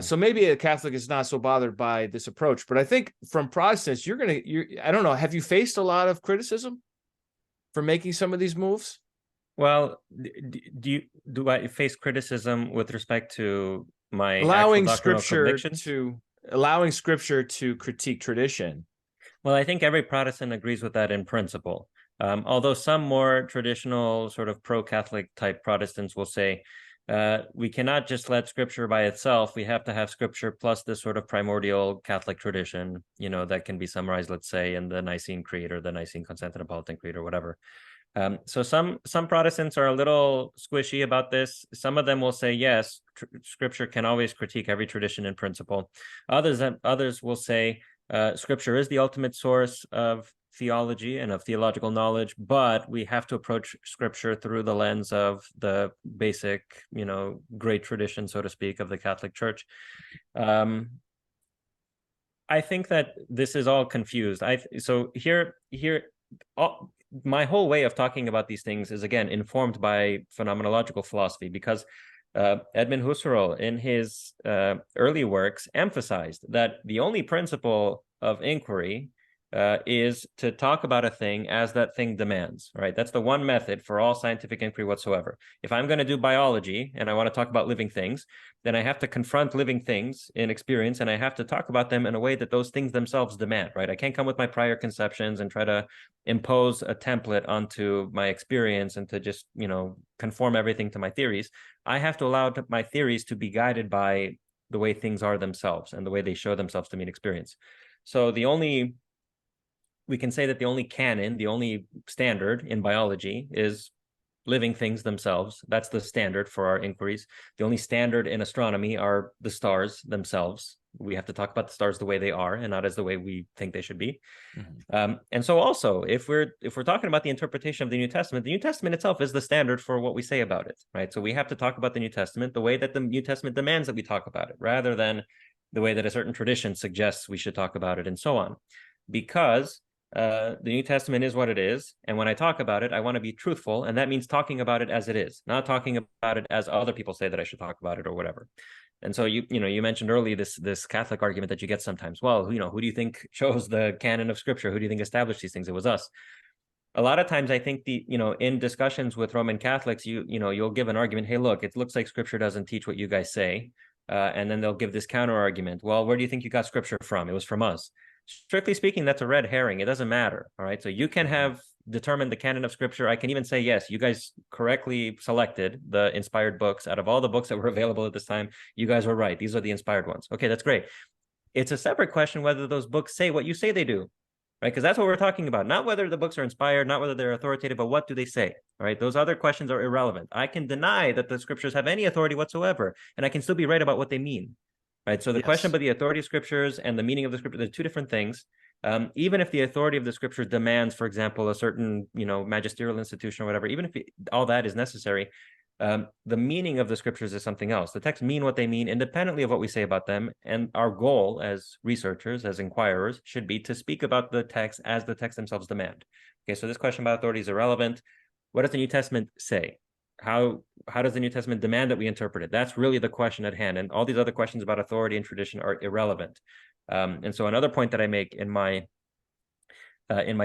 So maybe a Catholic is not so bothered by this approach, but I think from Protestants, I don't know, have you faced a lot of criticism for making some of these moves? Well, do I face criticism with respect to my actual Allowing doctrinal scripture convictions? to allowing scripture to critique tradition. Well, I think every Protestant agrees with that in principle. Although some more traditional, sort of pro-Catholic type Protestants will say, we cannot just let Scripture by itself. We have to have Scripture plus this sort of primordial Catholic tradition, that can be summarized, let's say, in the Nicene Creed or the Nicene Constantinopolitan Creed or whatever. So some Protestants are a little squishy about this. Some of them will say, yes, Scripture can always critique every tradition in principle. Others will say, Scripture is the ultimate source of theology and of theological knowledge, but we have to approach Scripture through the lens of the basic, great tradition, so to speak, of the Catholic Church. I think that this is all confused. So here, my whole way of talking about these things is, again, informed by phenomenological philosophy, because Edmund Husserl, in his early works, emphasized that the only principle of inquiry is to talk about a thing as that thing demands, right? That's the one method for all scientific inquiry whatsoever. If I'm going to do biology and I want to talk about living things, then I have to confront living things in experience, and I have to talk about them in a way that those things themselves demand, right? I can't come with my prior conceptions and try to impose a template onto my experience and to just, conform everything to my theories. I have to allow my theories to be guided by the way things are themselves and the way they show themselves to me in experience. So we can say that the only canon, the only standard in biology is living things themselves. That's the standard for our inquiries. The only standard in astronomy are the stars themselves. We have to talk about the stars the way they are and not as the way we think they should be. And so also, if we're talking about the interpretation of the New Testament itself is the standard for what we say about it, right? So we have to talk about the New Testament the way that the New Testament demands that we talk about it, rather than the way that a certain tradition suggests we should talk about it, and so on. Because the New Testament is what it is, and when I talk about it, I want to be truthful, and that means talking about it as it is, not talking about it as other people say that I should talk about it or whatever. And so you mentioned earlier this Catholic argument that you get sometimes. Well, who do you think chose the canon of Scripture? Who do you think established these things? It was us. A lot of times, I think in discussions with Roman Catholics, you'll give an argument. Hey, look, it looks like Scripture doesn't teach what you guys say, and then they'll give this counter argument. Well, where do you think you got Scripture from? It was from us. Strictly speaking, that's a red herring. It doesn't matter. All right. So you can have determined the canon of Scripture. I can even say, yes, you guys correctly selected the inspired books out of all the books that were available at this time. You guys were right. These are the inspired ones. Okay, that's great. It's a separate question whether those books say what you say they do, right? Because that's what we're talking about. Not whether the books are inspired, not whether they're authoritative, but what do they say? All right. Those other questions are irrelevant. I can deny that the Scriptures have any authority whatsoever, and I can still be right about what they mean. Right. So the question Yes. about the authority of Scriptures and the meaning of the Scripture, they're two different things. Even if the authority of the Scripture demands, for example, a certain, magisterial institution or whatever, even if all that is necessary, the meaning of the Scriptures is something else. The texts mean what they mean independently of what we say about them. And our goal as researchers, as inquirers, should be to speak about the text as the texts themselves demand. Okay, so this question about authority is irrelevant. What does the New Testament say? How does the New Testament demand that we interpret it? That's really the question at hand. And all these other questions about authority and tradition are irrelevant. And so another point that I make in my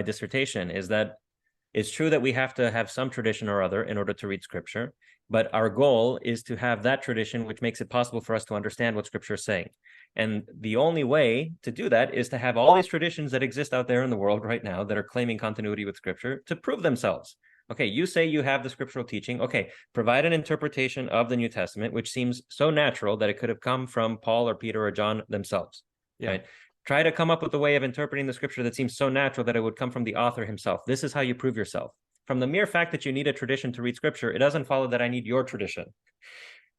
dissertation is that it's true that we have to have some tradition or other in order to read Scripture, but our goal is to have that tradition which makes it possible for us to understand what Scripture is saying. And the only way to do that is to have all these traditions that exist out there in the world right now that are claiming continuity with Scripture to prove themselves. Okay, you say you have the scriptural teaching. Okay, provide an interpretation of the New Testament, which seems so natural that it could have come from Paul or Peter or John themselves. Yeah. Right? Try to come up with a way of interpreting the Scripture that seems so natural that it would come from the author himself. This is how you prove yourself. From the mere fact that you need a tradition to read Scripture, it doesn't follow that I need your tradition.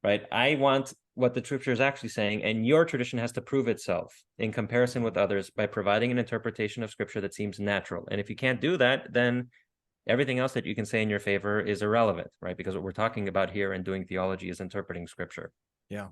Right? I want what the Scripture is actually saying, and your tradition has to prove itself in comparison with others by providing an interpretation of Scripture that seems natural. And if you can't do that, then everything else that you can say in your favor is irrelevant, right? Because what we're talking about here in doing theology is interpreting Scripture. Yeah.